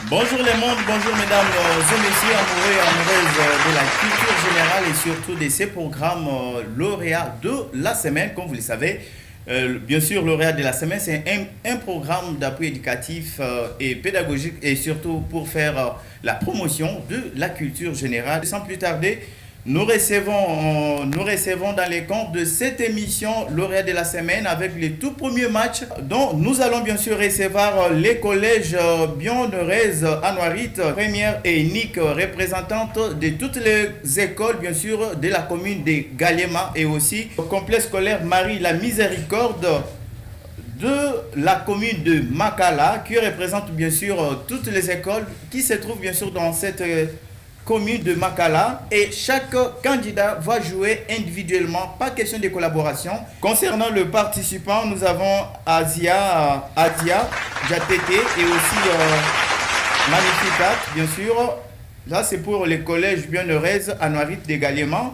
Bonjour les mondes, bonjour mesdames et messieurs, amoureux et amoureuses de la culture générale et surtout de ces programmes lauréats de la semaine, comme vous le savez. Bien sûr, lauréat de la semaine, c'est un programme d'appui éducatif et pédagogique et surtout pour faire la promotion de la culture générale. Sans plus tarder, nous recevons dans les comptes de cette émission lauréat de la semaine avec les tout premiers matchs dont nous allons bien sûr recevoir les collèges Bienheureuse à Noirit, première et unique représentante de toutes les écoles bien sûr de la commune de Galema et aussi au complexe scolaire Marie la Miséricorde de la commune de Makala qui représente bien sûr toutes les écoles qui se trouvent bien sûr dans cette commune de Makala et chaque candidat va jouer individuellement, pas question de collaboration. Concernant le participant, nous avons Adia Jatete et aussi Magnificat, bien sûr. Là, c'est pour les collèges Bienheureuse à Noirit de Galema.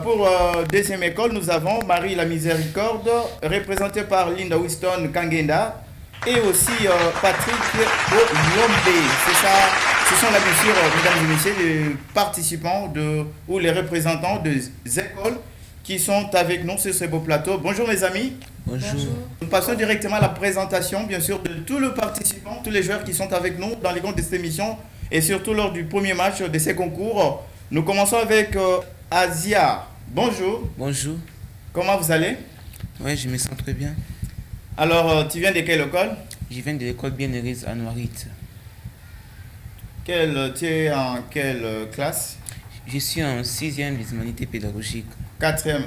Pour deuxième école, nous avons Marie la Miséricorde, représentée par Linda Winston Kangenda et aussi Patrick Lombe. C'est ça. Ce sont là, bien sûr, mesdames et messieurs, les participants ou les représentants des écoles qui sont avec nous sur ce beau plateau. Bonjour mes amis. Bonjour. Nous passons directement à la présentation, bien sûr, de tous les participants, tous les joueurs qui sont avec nous dans les comptes de cette émission et surtout lors du premier match de ces concours. Nous commençons avec Asia. Bonjour. Bonjour. Comment vous allez? Oui, je me sens très bien. Alors, tu viens de quelle école? Je viens de l'école Bienheureuse à Noirit. Tu es en quelle classe? Je suis en 6e des humanités pédagogiques. 4e,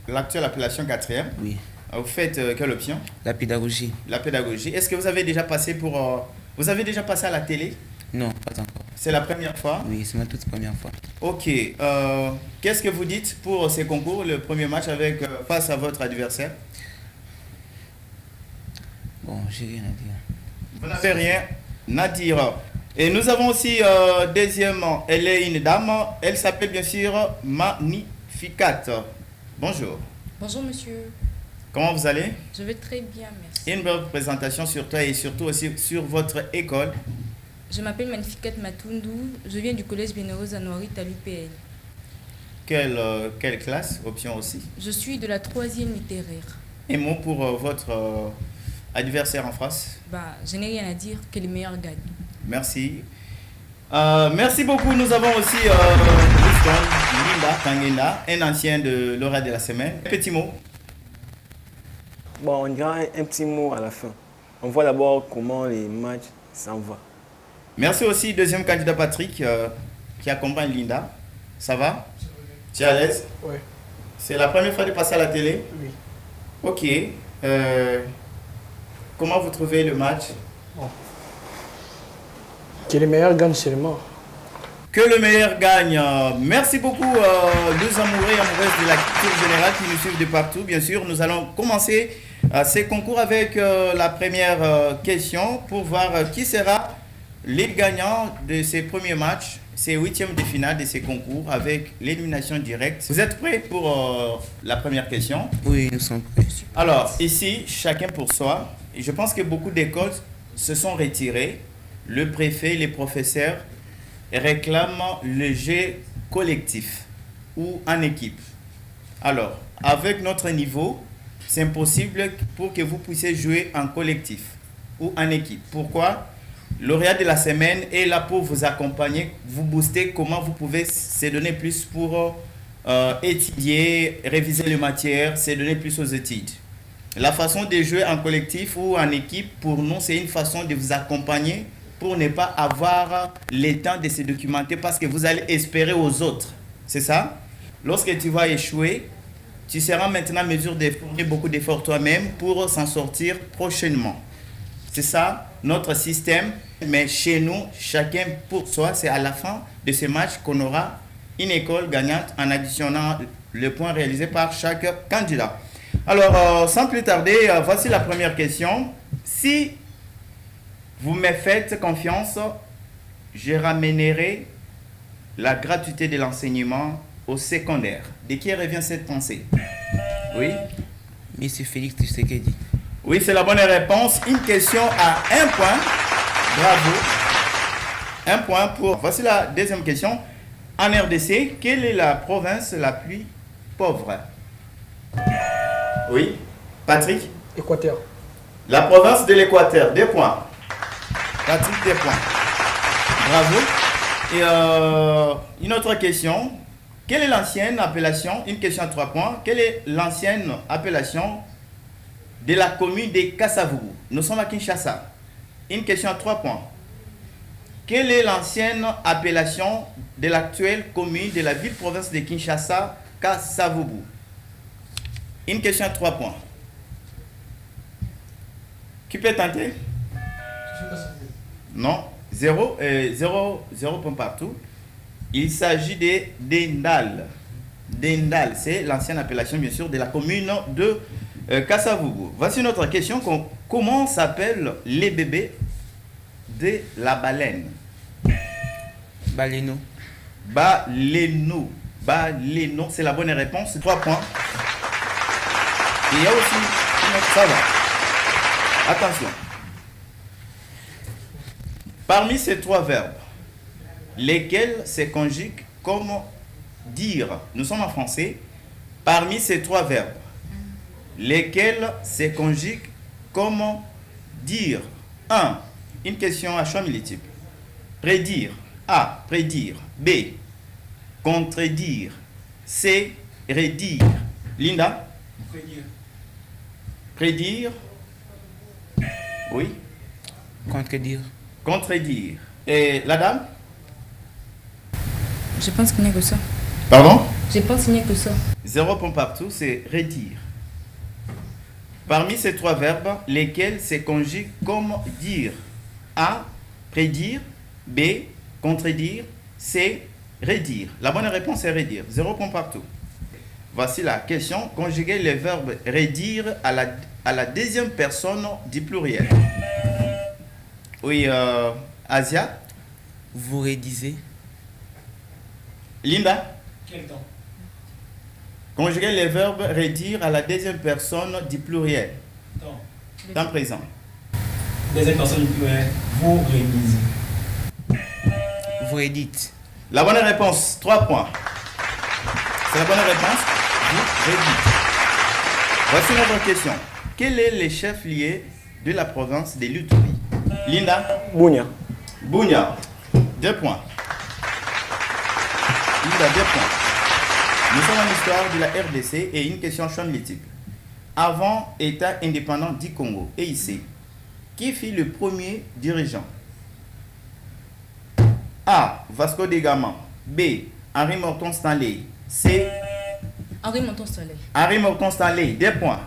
l'actuelle appellation 4e. Oui. Vous faites quelle option? La pédagogie. La pédagogie. Est-ce que vous avez déjà passé vous avez déjà passé à la télé? Non, pas encore. C'est la première fois? Oui, c'est ma toute première fois. Ok. Qu'est-ce que vous dites pour ces concours, le premier match face à votre adversaire? Bon, j'ai rien à dire. Vous n'avez rien à dire. Et nous avons aussi deuxièmement, elle est une dame, elle s'appelle bien sûr Magnificat. Bonjour. Bonjour monsieur. Comment vous allez? Je vais très bien, merci. Une belle présentation sur toi et surtout aussi sur votre école. Je m'appelle Magnificat Matundu, je viens du collège Bienheureuse à Noirit à l'UPN. Quelle classe? Option aussi. Je suis de la 3e littéraire. Un mot pour votre adversaire en face? Je n'ai rien à dire, que les meilleurs gagnent. Merci. Merci beaucoup. Nous avons aussi Linda Kangenda, un ancien de lauréat de la semaine. Un petit mot. Bon, on dira un petit mot à la fin. On voit d'abord comment les matchs s'en vont. Merci aussi, deuxième candidat Patrick, qui accompagne Linda. Ça va? Tu es à l'aise? Oui. C'est la première fois de passer à la télé? Oui. Ok. Comment vous trouvez le match? Bon. Que le meilleur gagne seulement. Que le meilleur gagne. Merci beaucoup, deux amoureux et amoureuses de la culture générale qui nous suivent de partout. Bien sûr, nous allons commencer ces concours avec la première question pour voir qui sera les gagnants de ces premiers matchs, ces huitièmes de finale de ces concours avec l'élimination directe. Vous êtes prêts pour la première question? Oui, nous sommes prêts. Alors, ici, chacun pour soi. Je pense que beaucoup d'écoles se sont retirées. Le préfet, les professeurs réclament le jeu collectif ou en équipe. Alors, avec notre niveau, c'est impossible pour que vous puissiez jouer en collectif ou en équipe. Pourquoi? Lauréat de la semaine est là pour vous accompagner, vous booster, comment vous pouvez se donner plus pour étudier, réviser les matières, se donner plus aux études. La façon de jouer en collectif ou en équipe, pour nous, c'est une façon de vous accompagner pour ne pas avoir le temps de se documenter parce que vous allez espérer aux autres. C'est ça? Lorsque tu vas échouer, tu seras maintenant en mesure de fournir beaucoup d'efforts toi-même pour s'en sortir prochainement. C'est ça, notre système. Mais chez nous, chacun pour soi, c'est à la fin de ce match qu'on aura une école gagnante en additionnant le point réalisé par chaque candidat. Alors, sans plus tarder, voici la première question. Si vous me faites confiance, je ramènerai la gratuité de l'enseignement au secondaire. De qui revient cette pensée? Oui? Monsieur Félix Tshisekedi. Oui, c'est la bonne réponse. Une question à un point. Bravo. Un point pour... Voici la deuxième question. En RDC, quelle est la province la plus pauvre? Oui, Patrick? Équateur. La province de l'Équateur, 2 points. Patrick, 2 points. Bravo. Et une autre question. Quelle est l'ancienne appellation, une question à 3 points, quelle est l'ancienne appellation de la commune de Kasavubu? Nous sommes à Kinshasa. Une question à 3 points. Quelle est l'ancienne appellation de l'actuelle commune de la ville-province de Kinshasa, Kasavubu? Une question à 3 points. Qui peut tenter? Non. 0 points partout. Il s'agit de Dendal. Dendal, c'est l'ancienne appellation, bien sûr, de la commune de Kasavubu. Voici notre question. Comment s'appellent les bébés de la baleine? Baléno. Baléno. Baléno, c'est la bonne réponse. 3 points. Et il y a aussi une autre. Ça va. Attention. Parmi ces 3 verbes, lesquels se conjuguent comme dire? Nous sommes en français. Parmi ces 3 verbes, lesquels se conjuguent comme dire? 1. Une question à choix multiple. Prédire. A. Prédire. B. Contredire. C. Redire. Linda? Prédire. Prédire. Oui. Contredire. Contredire. Et la dame? Je pense qu'il n'y a que ça. Pardon? Je pense qu'il n'y a que ça. 0 point partout, c'est redire. Parmi ces 3 verbes, lesquels se conjuguent comme dire? A. Prédire. B. Contredire. C. Redire. La bonne réponse est redire. 0 point partout. Voici la question. Conjuguer les verbes redire à la deuxième personne du pluriel. Oui, Asia? Vous rédisez. Linda? Quel temps? Conjuguer les verbes redire à la deuxième personne du pluriel. Temps. Temps présent. Deuxième personne du pluriel. Vous révisez. Vous rédites. La bonne réponse, 3 points. C'est la bonne réponse. Vous rédite. Voici notre question. Quel est le chef-lieu de la province de l'Uturi? Linda? Bunia. Bunia. 2 points. Linda, 2 points. Nous sommes en histoire de la RDC et une question choix multiple. Avant État indépendant du Congo, EIC, qui fut le premier dirigeant? A. Vasco de Gama. B. Henri Morton Stanley. C. Henri Morton Stanley. Henri Morton Stanley. 2 points.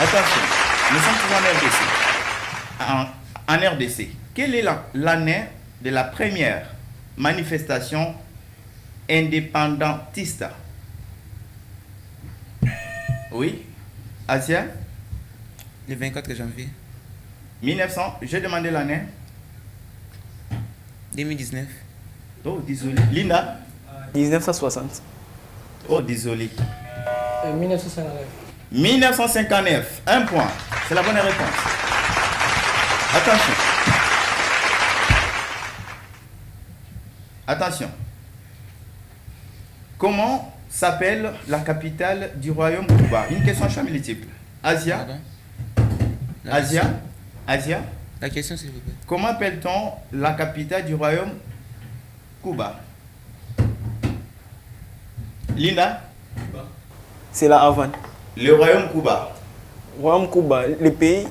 Attention, nous sommes toujours en RDC. Quelle est l'année de la première manifestation indépendantiste? Oui, Asia? Le 24 janvier 1900, j'ai demandé l'année. 2019. Oh, désolé. Linda? 1960. Oh, désolé. 1959. 1959, 1 point. C'est la bonne réponse. Attention. Attention. Comment s'appelle la capitale du royaume Cuba? Une question à choix multiple. Asia? Pardon. Asia? Asia? La question, s'il vous plaît. Comment appelle-t-on la capitale du royaume Cuba? Linda? C'est la Havane. Le royaume Cuba. Royaume Cuba, le pays,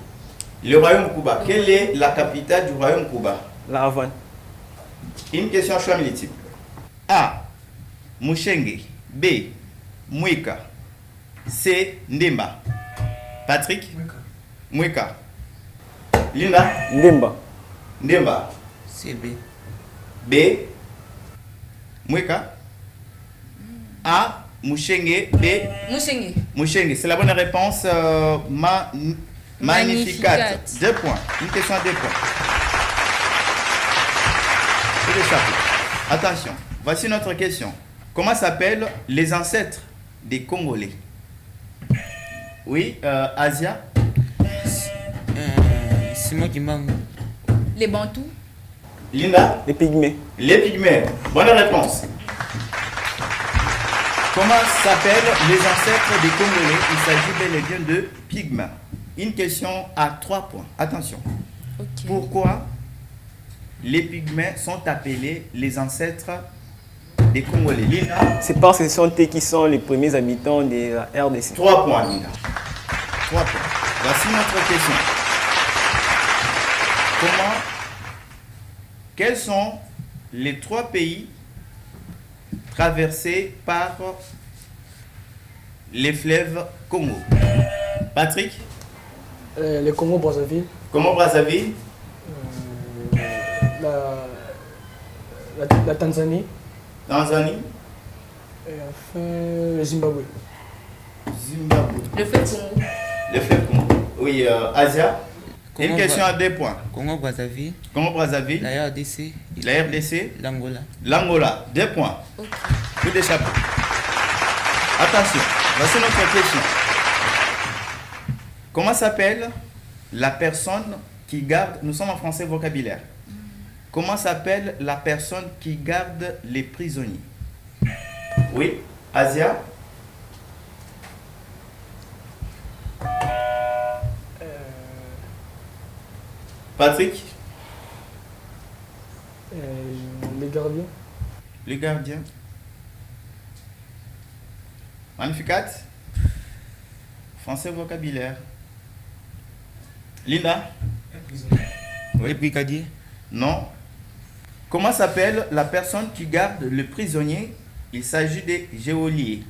Le royaume Cuba. Quelle est la capitale du royaume Cuba? la Havane. Une question à choix multiple. A. Mushenge. B. Mwika. C. Ndemba. Patrick? Mwika. Linda? Ndemba. Ndemba. C'est B. B. Mwika. A. Mushenge. B. Moussengé. Mushenge. C'est la bonne réponse. Magnificat. Magnificat. 2 points. Une question à 2 points. C'est le chapeau. Attention. Voici notre question. Comment s'appellent les ancêtres des Congolais? Oui, Asia? Simon Kimbangu. Les Bantous. Linda? Les Pygmées. Les Pygmées. Bonne réponse. Comment s'appellent les ancêtres des Congolais? Il s'agit bel et bien de Pygmées. Une question à 3 points. Attention. Ok. Pourquoi les Pygmées sont appelés les ancêtres des Congolais? Linda? C'est parce que ce sont eux qui sont les premiers habitants de la RDC. 3 points, Linda. 3 points. Voici notre question. Quels sont les 3 pays traversés par les fleuves Congo? Patrick? Le Congo-Brazzaville, Congo-Brazzaville, la Tanzanie Tanzanie, et enfin le Zimbabwe. Zimbabwe. Le fleuve Congo. Le fleuve Congo. Oui, Asia. Une question à 2 points. Congo-Brazzaville, Congo-Brazzaville, la RDC, la RDC, l'Angola. l'Angola. 2 points. Ok. Coup de chapeau. Attention, voici notre question. Comment s'appelle la personne qui garde, nous sommes en français vocabulaire. Comment s'appelle la personne qui garde les prisonniers? Oui, Asia. Patrick, Les gardiens. le gardien. Magnificat. Français vocabulaire. Linda? Les brigadiers, Non. Comment s'appelle la personne qui garde le prisonnier? Il s'agit des geôliers.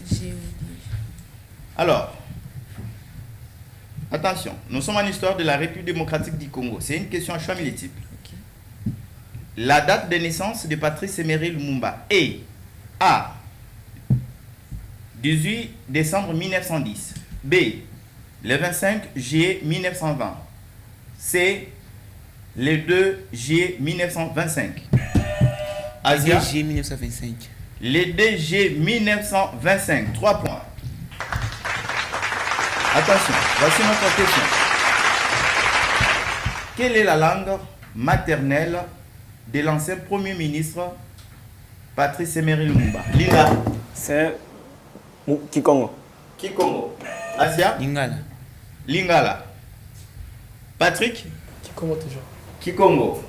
J'ai oublié. Alors, attention, nous sommes en histoire de la République démocratique du Congo. C'est une question à choix multiple. Ok. La date de naissance de Patrice Emery Lumumba est A. 18 décembre 1910. B. Le 25 juillet 1920. C. Le 2 juillet 1925. Asia. DG 1925. Les DG 1925. 3 points. Attention, voici notre question. Quelle est la langue maternelle de l'ancien Premier ministre Patrice Emery Lumumba? Linda? C'est Kikongo. Kikongo. Asia? Lingala. Lingala. Patrick? Qui comment toujours? Kikongo.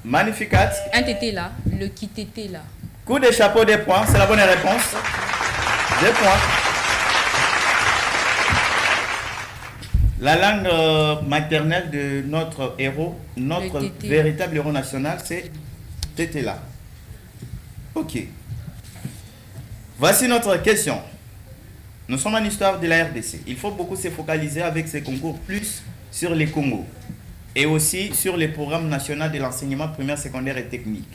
Magnificat. Un tété là, le qui tété là. Coup de chapeau, des points. C'est la bonne réponse. 2 points. La langue maternelle de notre héros, notre Le tété. véritable héros national, c'est Tétéla. Ok. Voici notre question. Nous sommes en histoire de la RDC. Il faut beaucoup se focaliser avec ces concours plus sur les Congos et aussi sur les programmes nationaux de l'enseignement primaire, secondaire et technique.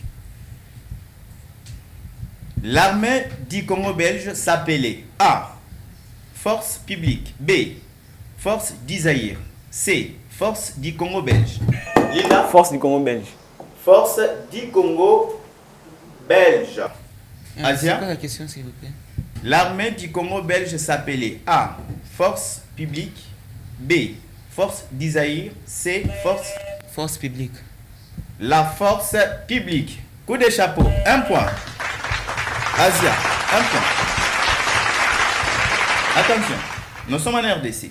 L'armée du Congo belge s'appelait A. Force publique. B. Force d'Isaïr. C. Force du Congo belge. Linda? Force du Congo belge. Force du Congo belge. C'est Asia? quoi la question, s'il vous plaît? L'armée du Congo belge s'appelait A. Force publique. B. Force d'Isaïr. C. Force. Force publique. La force publique. Coup de chapeau. 1 point. Asia. 1 point. Attention. Nous sommes en RDC.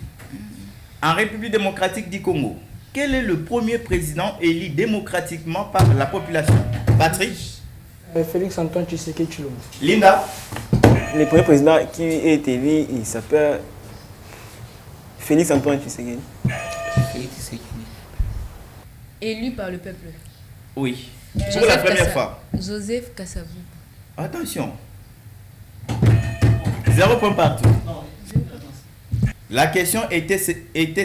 En République démocratique du Congo. Quel est le premier président élu démocratiquement par la population? Patrick? Félix Antoine Tshisekedi Tshilombo. Linda? Le premier président qui a été élu, il s'appelle Félix Antoine Tshisekedi. Félix Tshisekedi. Élu par le peuple. Oui. Pour la première fois. Joseph Kassavou. Attention. 0 point partout. La question était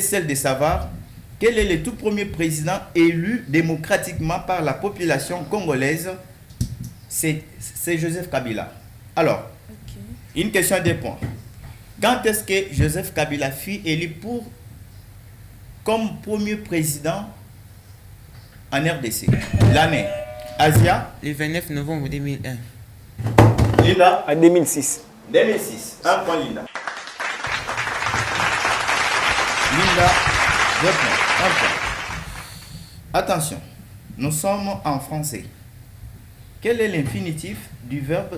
celle de savoir quel est le tout premier président élu démocratiquement par la population congolaise. C'est Joseph Kabila. Alors, Ok. une question à 2 points. Quand est-ce que Joseph Kabila fut élu comme premier président en RDC? L'année. Asia? Le 29 novembre 2001. Linda? En 2006. 2006. 1 point Linda. Linda, 2 points. 1 point. Attention. Nous sommes en français. Quel est l'infinitif du verbe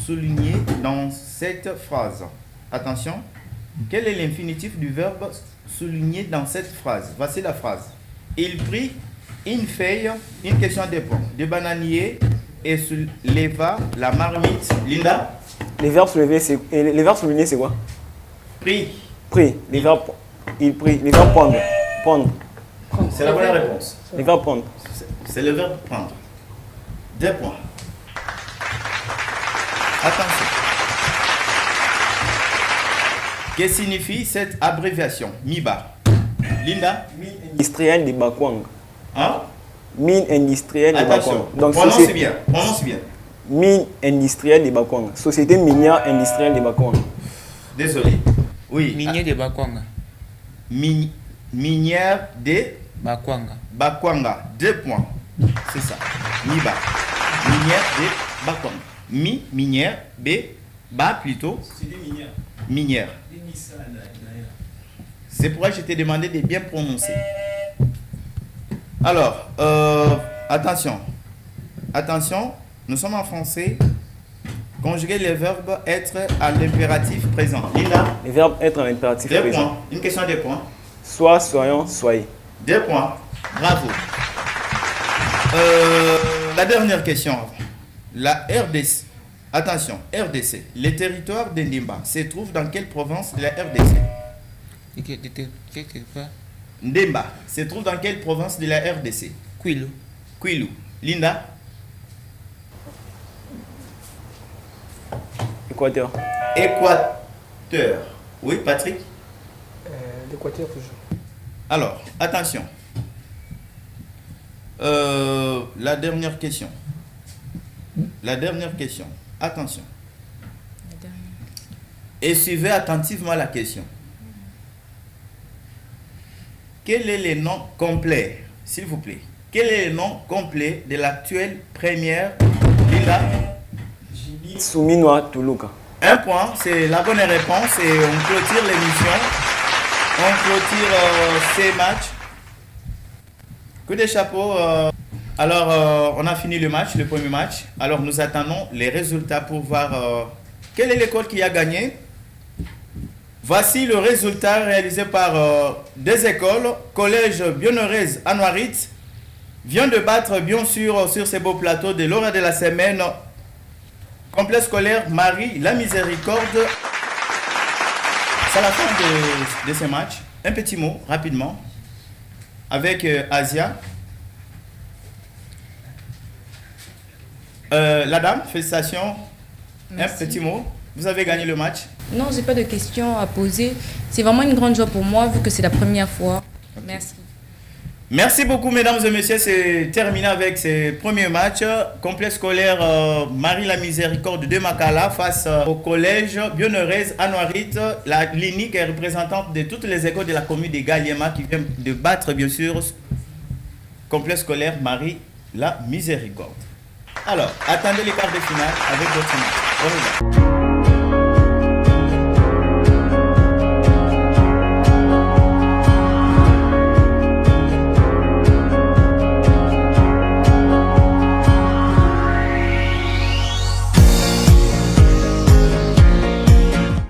souligné dans cette phrase? Attention. Quel est l'infinitif du verbe souligné dans cette phrase? Voici la phrase. Il prit une feuille, une question de pont, de bananier et souleva la marmite. Linda? Les verbes soulignés, c'est quoi? Pris. Pris. Les verbes, il prit. Les verbes prendre. Prendre. C'est la bonne réponse. Les verbes prendre. C'est le verbe prendre. 2 points. Attention. Que signifie cette abréviation? MIBA. Linda? Industriel de Bakwang. Hein? Mine industrielle de Bakwang. Attention. Donc, Prononce bien. Prononce bien. Mine industrielle de Bakwang. Société minière industrielle de Bakwang. Désolé. Oui. Minier de Bakwanga. Minière de Bakwanga. Bakwanga. 2 points. C'est ça. MIBA. Minière de Bakwanga. Minière. B. Ba plutôt. C'est des minières. Minière. Des Nissan, d'ailleurs. C'est pourquoi je t'ai demandé de bien prononcer. Alors, attention. Attention, nous sommes en français. Conjuguer les verbes être à l'impératif présent. Linda? Les verbes être en impératif 2 présent. points. Une question de points. Soit, soyons, soyez. 2 points. Bravo. La dernière question. La RDC. Attention, RDC. Le territoire de Ndimba se trouve dans quelle province de la RDC? Quelque part. Ndimba se trouve dans quelle province de la RDC? Kwilu. Kwilu. Linda? Équateur. Équateur. Oui, Patrick? L'Équateur, toujours. Alors, attention. La dernière question. La dernière question. Attention. Et suivez attentivement la question. Quel est le nom complet, s'il vous plaît? Quel est le nom complet de l'actuelle première Linda? Souminois Toulouka. 1 point, c'est la bonne réponse et on clôture l'émission. On clôture ces matchs. Coup de chapeau. Alors, on a fini le match, le premier match. Alors, nous attendons les résultats pour voir quelle est l'école qui a gagné. Voici le résultat réalisé par 2 écoles. Collège Bienheureuse à Noirit vient de battre, bien sûr, sur ces beaux plateaux de l'horaire de la semaine. Complexe scolaire Marie la Miséricorde. C'est la fin de ce match. Un petit mot, rapidement, avec Asia. La dame, félicitations. Merci. Un petit mot. Vous avez gagné le match. Non, j'ai pas de questions à poser. C'est vraiment une grande joie pour moi vu que c'est la première fois. Merci. Merci beaucoup, mesdames et messieurs. C'est terminé avec ces premiers matchs. Complexe scolaire Marie la Miséricorde de Makala face au collège Bienheureuse à Noirit. La clinique est représentante de toutes les écoles de la commune de Galiema qui vient de battre, bien sûr, complexe scolaire Marie la Miséricorde. Alors, attendez les quarts de finale avec votre match. Au revoir.